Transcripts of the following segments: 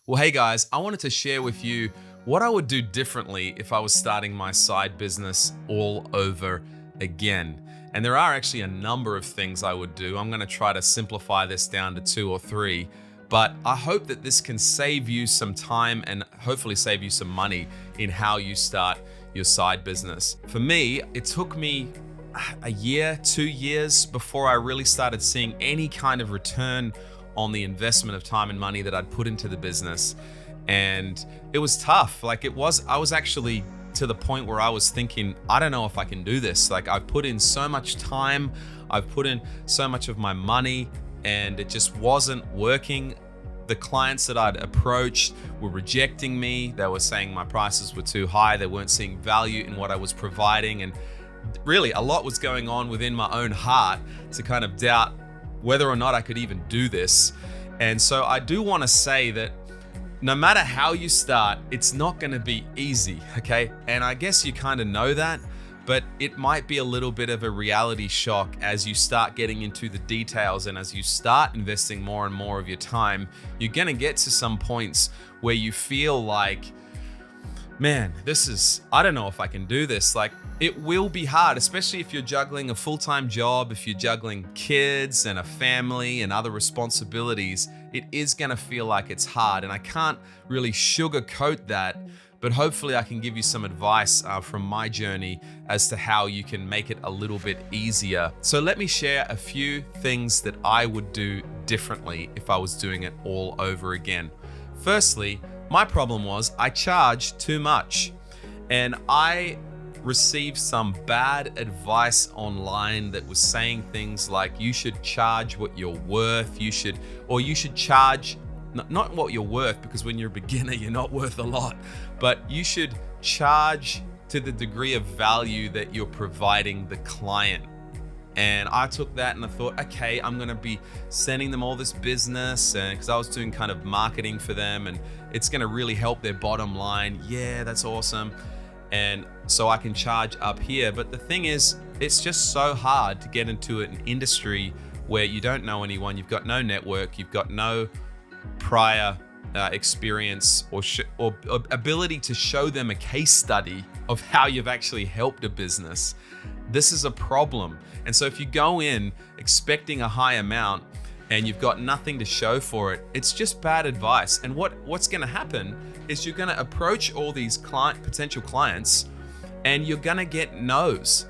Well, hey guys, I wanted to share with you what I would do differently if I was starting my side business all over again. And there are actually a number of things I would do. I'm going to try to simplify this down to 2 or 3, but I hope that this can save you some time and hopefully save you some money in how you start your side business. For me, it took me a year, 2 years before I really started seeing any kind of return on the investment of time and money that I'd put into the business. And it was tough. I was actually to the point where I was thinking, I don't know if I can do this. I've put in so much time, I've put in so much of my money, and it just wasn't working. The clients that I'd approached were rejecting me. They were saying my prices were too high. They weren't seeing value in what I was providing. And really, a lot was going on within my own heart to kind of doubt whether or not I could even do this. And so I do want to say that no matter how you start, it's not going to be easy, okay? And I guess you kind of know that, but it might be a little bit of a reality shock as you start getting into the details and as you start investing more and more of your time. You're going to get to some points where you feel like, man, I don't know if I can do this. It will be hard, especially if you're juggling a full-time job, if you're juggling kids and a family and other responsibilities. It is gonna feel like it's hard, and I can't really sugarcoat that, but hopefully I can give you some advice from my journey as to how you can make it a little bit easier. So let me share a few things that I would do differently if I was doing it all over again. Firstly, my problem was I charged too much, and I received some bad advice online that was saying things like you should charge what you're worth, you should charge not what you're worth, because when you're a beginner you're not worth a lot, but you should charge to the degree of value that you're providing the client. And I took that and I thought, okay, I'm gonna be sending them all this business, and because I was doing kind of marketing for them, and it's gonna really help their bottom line. Yeah, that's awesome. And so I can charge up here. But the thing is, it's just so hard to get into an industry where you don't know anyone, you've got no network, you've got no prior experience or ability to show them a case study of how you've actually helped a business. This is a problem. And so if you go in expecting a high amount and you've got nothing to show for it, it's just bad advice. And what's gonna happen is you're gonna approach all these potential clients and you're gonna get no's.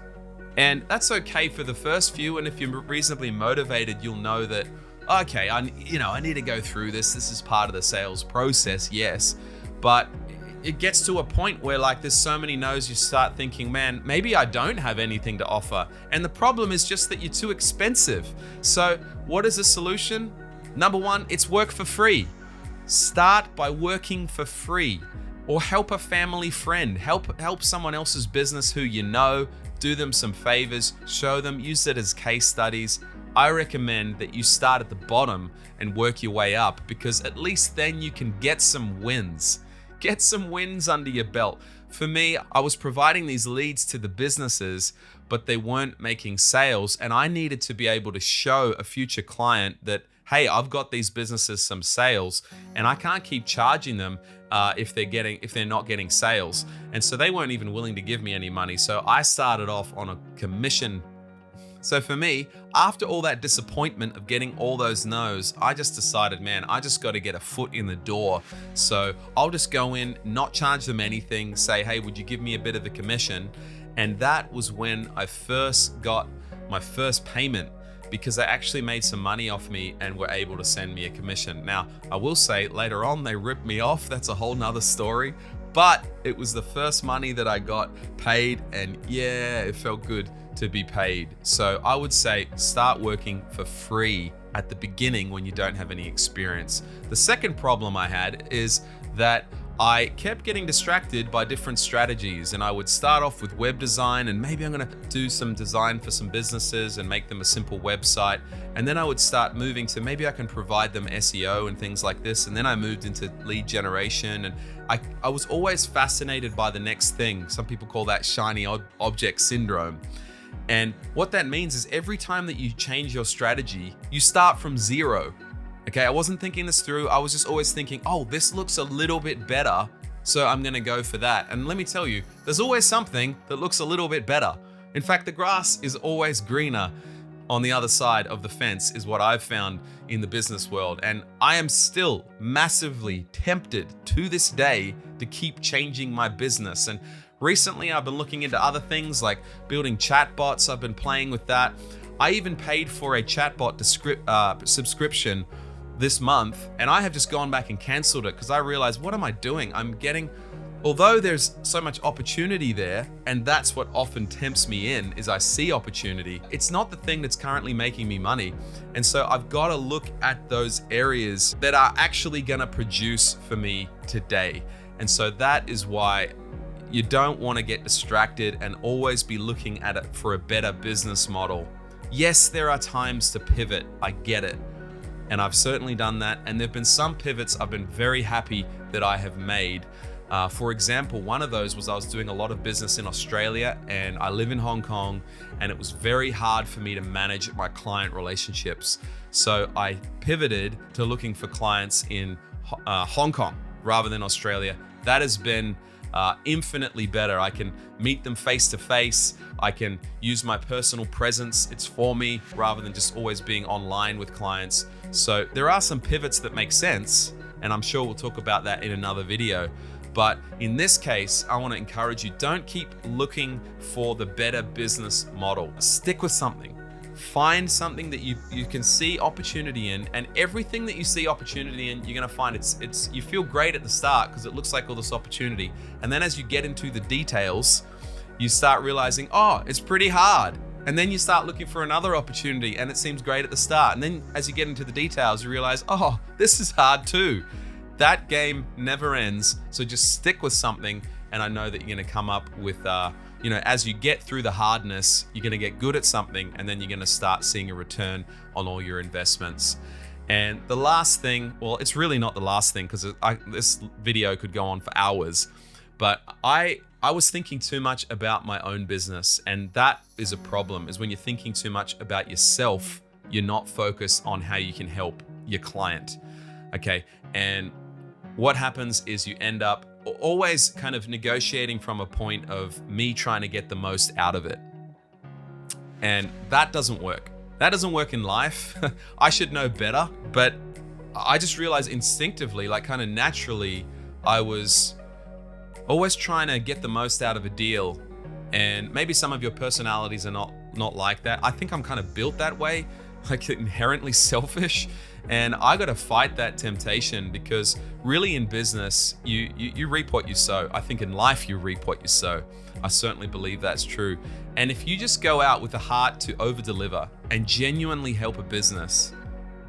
And that's okay for the first few, and if you're reasonably motivated, you'll know that, okay, I need to go through this. This is part of the sales process, yes. But it gets to a point where there's so many no's, you start thinking, man, maybe I don't have anything to offer. And the problem is just that you're too expensive. So what is the solution? Number one, it's work for free. Start by working for free, or help a family friend, help someone else's business who you know, do them some favors, show them, use it as case studies. I recommend that you start at the bottom and work your way up, because at least then you can get some wins. Get some wins under your belt. For me, I was providing these leads to the businesses, but they weren't making sales. And I needed to be able to show a future client that, hey, I've got these businesses some sales, and I can't keep charging them if they're not getting sales. And so they weren't even willing to give me any money. So I started off on a commission. So for me, after all that disappointment of getting all those no's, I just decided, man, I just got to get a foot in the door. So I'll just go in, not charge them anything, say, hey, would you give me a bit of a commission? And that was when I first got my first payment, because they actually made some money off me and were able to send me a commission. Now, I will say later on, they ripped me off. That's a whole nother story. But it was the first money that I got paid, and yeah, it felt good to be paid. So I would say start working for free at the beginning when you don't have any experience. The second problem I had is that I kept getting distracted by different strategies, and I would start off with web design, and maybe I'm gonna do some design for some businesses and make them a simple website. And then I would start moving to maybe I can provide them SEO and things like this. And then I moved into lead generation, and I was always fascinated by the next thing. Some people call that shiny object syndrome. And what that means is every time that you change your strategy, you start from zero. Okay, I wasn't thinking this through. I was just always thinking, oh, this looks a little bit better, so I'm gonna go for that. And let me tell you, there's always something that looks a little bit better. In fact, the grass is always greener on the other side of the fence, is what I've found in the business world. And I am still massively tempted to this day to keep changing my business. And recently I've been looking into other things like building chatbots. I've been playing with that. I even paid for a chatbot subscription this month, and I have just gone back and canceled it because I realized, what am I doing? Although there's so much opportunity there, and that's what often tempts me in, is I see opportunity, it's not the thing that's currently making me money. And so I've got to look at those areas that are actually gonna produce for me today. And so that is why you don't want to get distracted and always be looking at it for a better business model. Yes, there are times to pivot, I get it. And I've certainly done that. And there've been some pivots I've been very happy that I have made. For example, one of those was I was doing a lot of business in Australia, and I live in Hong Kong, and it was very hard for me to manage my client relationships. So I pivoted to looking for clients in Hong Kong rather than Australia. That has been infinitely better. I can meet them face to face. I can use my personal presence. It's for me rather than just always being online with clients. So there are some pivots that make sense, and I'm sure we'll talk about that in another video. But in this case, I want to encourage you, don't keep looking for the better business model. Stick with something. Find something that you can see opportunity in, and everything that you see opportunity in, you're gonna find it's you feel great at the start because it looks like all this opportunity. And then as you get into the details, you start realizing, oh, it's pretty hard. And then you start looking for another opportunity and it seems great at the start. And then as you get into the details, you realize, oh, this is hard too. That game never ends. So just stick with something. And I know that you're gonna come up with, as you get through the hardness, you're gonna get good at something, and then you're gonna start seeing a return on all your investments. And the last thing, well, it's really not the last thing because this video could go on for hours, but I was thinking too much about my own business, and that is a problem, is when you're thinking too much about yourself, you're not focused on how you can help your client, okay? And what happens is you end up always kind of negotiating from a point of me trying to get the most out of it. And that doesn't work. That doesn't work in life. I should know better, but I just realized instinctively, like kind of naturally, I was always trying to get the most out of a deal. And maybe some of your personalities are not like that. I think I'm kind of built that way, like inherently selfish. And I got to fight that temptation, because really in business, you reap what you sow. I think in life, you reap what you sow. I certainly believe that's true. And if you just go out with a heart to over-deliver and genuinely help a business,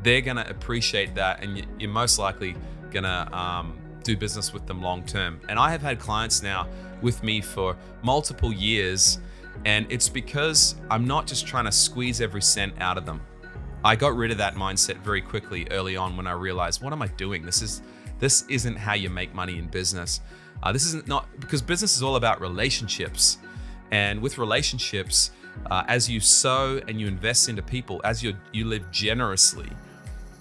they're going to appreciate that, and you're most likely going to do business with them long term. And I have had clients now with me for multiple years, and it's because I'm not just trying to squeeze every cent out of them. I got rid of that mindset very quickly early on when I realized, what am I doing? This isn't how you make money in business. This isn't because business is all about relationships. And with relationships, as you sow and you invest into people, as you live generously,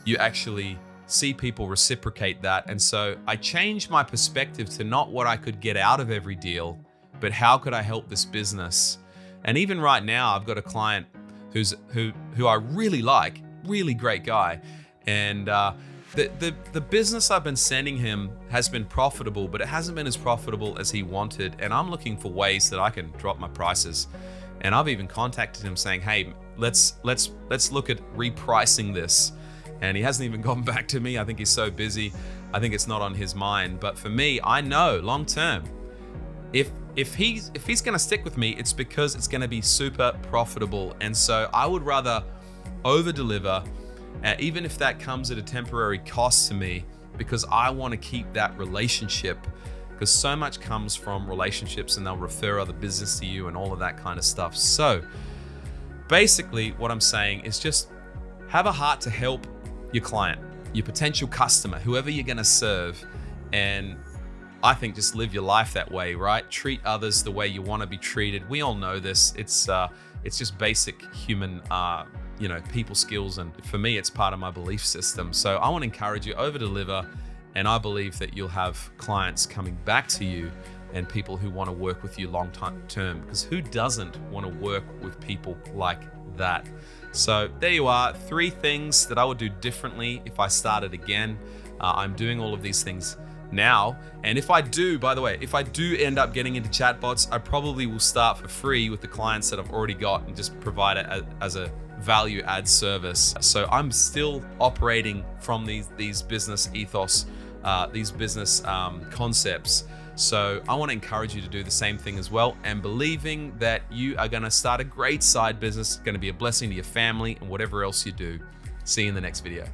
you actually see people reciprocate that. And so I changed my perspective to not what I could get out of every deal, but how could I help this business? And even right now, I've got a client who I really like, really great guy. And the business I've been sending him has been profitable, but it hasn't been as profitable as he wanted. And I'm looking for ways that I can drop my prices. And I've even contacted him saying, hey, let's look at repricing this. And he hasn't even gotten back to me. I think he's so busy. I think it's not on his mind. But for me, I know long term, if he's gonna stick with me, it's because it's gonna be super profitable. And so I would rather over deliver, even if that comes at a temporary cost to me, because I want to keep that relationship, because so much comes from relationships, and they'll refer other business to you and all of that kind of stuff. So basically what I'm saying is just have a heart to help your client, your potential customer, whoever you're gonna serve. And I think just live your life that way, right? Treat others the way you want to be treated. We all know this. It's just basic human people skills. And for me, it's part of my belief system. So I want to encourage you, over deliver. And I believe that you'll have clients coming back to you and people who want to work with you long term, because who doesn't want to work with people like that? So there you are, 3 things that I would do differently if I started again. I'm doing all of these things now. And if I do, by the way, if I do end up getting into chatbots, I probably will start for free with the clients that I've already got and just provide it as a value add service. So I'm still operating from these business ethos, these business concepts. So I want to encourage you to do the same thing as well, and believing that you are going to start a great side business, going to be a blessing to your family and whatever else you do. See you in the next video.